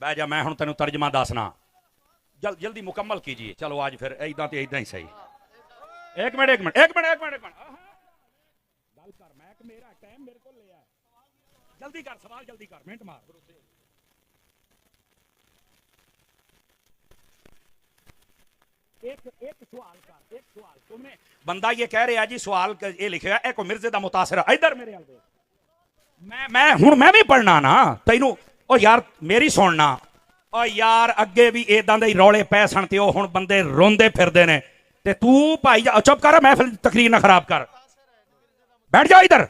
बह जा, मैं हुण तेनू तर्जमा दसना। जल्दी मुकम्मल कीजिए। चलो आज फिर इदां ते इदां ही सही। एक मिनट गल कर, मैं मेरा टाइम मेरे को ले आया। जल्दी कर सवाल, जल्दी कर, मिनट मार। एक सवाल कर, एक सवाल। तुमने बंदा ये कह रहा जी सवाल ये लिखा है मिर्जे दा मुतासिर। इधर मेरे हाल दे, मैं हुण मैं भी पढ़ना ना तैनू। ओ यार मेरी सुनना। ओ यार अगे भी इदां दे रौले पै सन ते हुण बंदे रोंदे फिरदे ने ते तू भाई चुप कर, मैं फिर तकरीर ना खराब कर। बैठ जा इधर,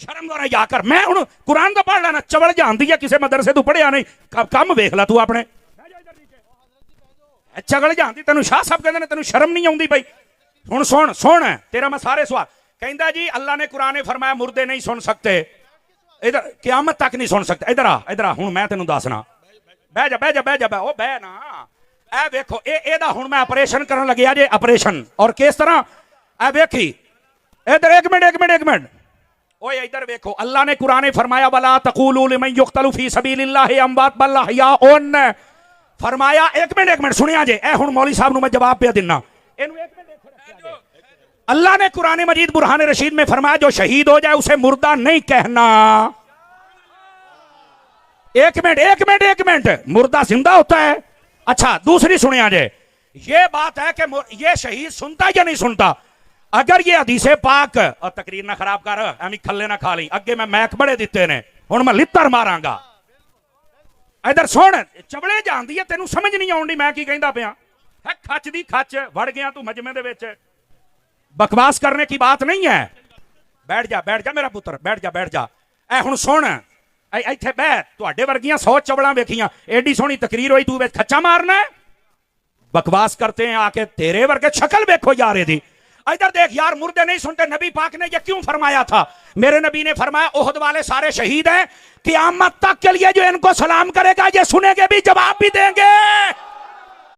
शर्म करो या कर। मैं हुण कुरान दा पढ़ लेना, चवल जानदी है किसी मदरसे तू पढ़िया नहीं। कम वेख ला तू अपने। चगल जानती तेन शाह साहब कहते तेन शर्म नहीं आती भाई। हुण सुन सुन तेरा मैं सारे सवाल। कहता जी अल्लाह ने कुरान ने फरमाया मुर्दे नहीं सुन सकते, इधर क़यामत तक नहीं सुन सकते। इधर आ हुण मैं तेन दसना। बह जा बह जा बह जा ओ बह ना। ए वेखो एदा हुण मैं ऑपरेशन करन लग्या जे, ऑपरेशन। और किस तरह ए वेखी इधर। एक मिनट ओए इधर वेखो। अल्लाह ने कुरान ने फरमाया वला तक़ूलू लिमन युक़तलु फी सबीलिल्लाहि अमवात बल अहयाउन। फरमाया एक मिनट सुनिया जे। ए हुण मौली साहब नूं मैं जवाब पे देना। अल्लाह ने कुरान मजीद बुरहान रशीद में फरमाया जो शहीद हो जाए उसे मुर्दा नहीं कहना। एक मिनट मुर्दा जिंदा होता है। अच्छा दूसरी सुनिया जे, ये बात है कि ये शहीद सुनता या नहीं सुनता। अगर ये हदीसे पाक और तकरीर ना खराब कर, एवं खल्ले ना खा ली। अगे मैं मैक बड़े दिते ने, हुण मैं लित्तर मारांगा। इधर सुन, चवले जानदी है तेनू समझ नहीं आउंदी मैं की कहंदा पिया है। खच दी खच वड़ गया तू मजमे दे विच। बकवास करने की बात नहीं है। बैठ जा मेरा पुत्र, बैठ जा। ए हुण सुन, इत्थे बह। तुहाडे वर्गियां 100 चवलां वेखियां, एडी सोहनी तकरीर होई, तू विच खच्चा मारना है। बकवास करते हैं आके, तेरे वर्गे शक्ल वेखो यार एदी। इधर देख यार, मुर्दे नहीं सुनते। नबी पाक ने ये क्यों फरमाया था? मेरे नबी ने फरमाया ओहद वाले सारे शहीद हैं, क़यामत तक के लिए जो इनको सलाम करेगा ये सुनेंगे भी, जवाब भी देंगे।